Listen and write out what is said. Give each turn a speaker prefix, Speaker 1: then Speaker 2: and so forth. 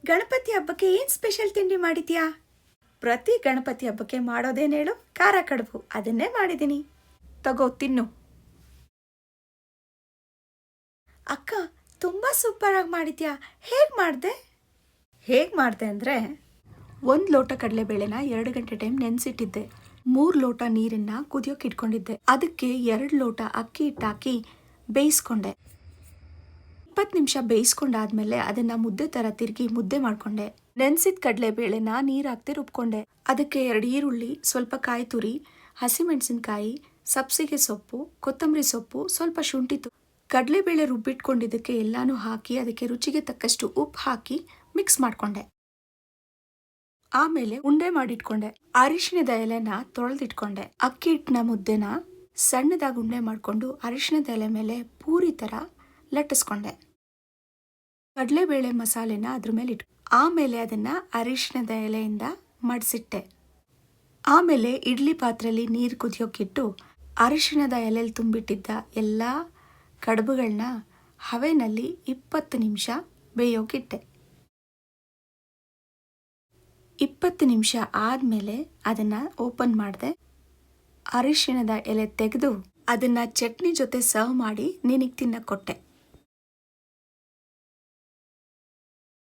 Speaker 1: ಗಣಪತಿ ಹಬ್ಬಕ್ಕೆ ಏನು ಸ್ಪೆಷಲ್ ತಿಂಡಿ ಮಾಡಿದ್ಯಾ? ಪ್ರತಿ ಗಣಪತಿ ಹಬ್ಬಕ್ಕೆ ಮಾಡೋದೇನು ಹೇಳು? ಖಾರ ಕಡುಬು. ಅದನ್ನೇ ಮಾಡಿದ್ದೀನಿ. ತಗೋ ತಿನ್ನು. ಅಕ್ಕ, ತುಂಬ ಸೂಪರಾಗಿ ಮಾಡಿದ್ಯಾ. ಹೇಗೆ ಮಾಡಿದೆ ಅಂದರೆ, 1 ಲೋಟ ಕಡಲೆಬೇಳೆನ 2 ಗಂಟೆ ಟೈಮ್ ನೆನೆಸಿಟ್ಟಿದ್ದೆ. 3 ಲೋಟ ನೀರನ್ನು ಕುದಿಯೋಕೆ ಇಟ್ಕೊಂಡಿದ್ದೆ. ಅದಕ್ಕೆ 2 ಲೋಟ ಅಕ್ಕಿ ಹಿಟ್ಟು ಹಾಕಿ ಬೇಯಿಸ್ಕೊಂಡೆ. 20 ನಿಮಿಷ ಬೇಯಿಸ್ಕೊಂಡಾದ್ಮೇಲೆ ಅದನ್ನು ಮುದ್ದೆ ಥರ ತಿರುಗಿ ಮುದ್ದೆ ಮಾಡಿಕೊಂಡೆ. ನೆನೆಸಿದ ಕಡಲೆಬೇಳೆನ ನೀರು ಹಾಕ್ತಿ ರುಬ್ಕೊಂಡೆ. ಅದಕ್ಕೆ 2 ಈರುಳ್ಳಿ, ಸ್ವಲ್ಪ ಕಾಯಿ ತುರಿ, ಹಸಿಮೆಣಸಿನ್ಕಾಯಿ, ಸಬ್ಸಿಗೆ ಸೊಪ್ಪು, ಕೊತ್ತಂಬರಿ ಸೊಪ್ಪು, ಸ್ವಲ್ಪ ಶುಂಠಿ, ಕಡಲೆಬೇಳೆ ರುಬ್ಬಿಟ್ಕೊಂಡಿದ್ದಕ್ಕೆ ಎಲ್ಲಾನು ಹಾಕಿ ಅದಕ್ಕೆ ರುಚಿಗೆ ತಕ್ಕಷ್ಟು ಉಪ್ಪು ಹಾಕಿ ಮಿಕ್ಸ್ ಮಾಡಿಕೊಂಡೆ. ಆಮೇಲೆ ಉಂಡೆ ಮಾಡಿಟ್ಕೊಂಡೆ. ಅರಿಶಿಣದ ಎಲೆನ ತೊಳೆದಿಟ್ಕೊಂಡೆ. ಅಕ್ಕಿ ಹಿಟ್ಟಿನ ಮುದ್ದೆನ ಸಣ್ಣದಾಗಿ ಉಂಡೆ ಮಾಡಿಕೊಂಡು ಅರಿಶಿಣದ ಎಲೆ ಮೇಲೆ ಪೂರಿ ಥರ ಲಟ್ಟಿಸ್ಕೊಂಡೆ. ಕಡಲೆಬೇಳೆ ಮಸಾಲೆನ ಅದ್ರ ಮೇಲೆ ಆಮೇಲೆ ಅದನ್ನು ಅರಿಶಿಣದ ಎಲೆಯಿಂದ ಮಡಿಸಿಟ್ಟೆ. ಆಮೇಲೆ ಇಡ್ಲಿ ಪಾತ್ರೆಯಲ್ಲಿ ನೀರು ಕುದಿಯೋಕ್ಕಿಟ್ಟು ಅರಿಶಿಣದ ಎಲೆಯಲ್ಲಿ ತುಂಬಿಟ್ಟಿದ್ದ ಎಲ್ಲ ಕಡುಬುಗಳನ್ನ ಹವೆನಲ್ಲಿ 20 ನಿಮಿಷ ಬೇಯೋಕ್ಕಿಟ್ಟೆ. 20 ನಿಮಿಷ ಆದಮೇಲೆ ಅದನ್ನು ಓಪನ್ ಮಾಡಿದೆ. ಅರಿಶಿಣದ ಎಲೆ ತೆಗೆದು ಅದನ್ನು ಚಟ್ನಿ ಜೊತೆ ಸರ್ವ್ ಮಾಡಿ ನಿನಗೆ ತಿನ್ನಕ್ಕೆ ಕೊಟ್ಟೆ.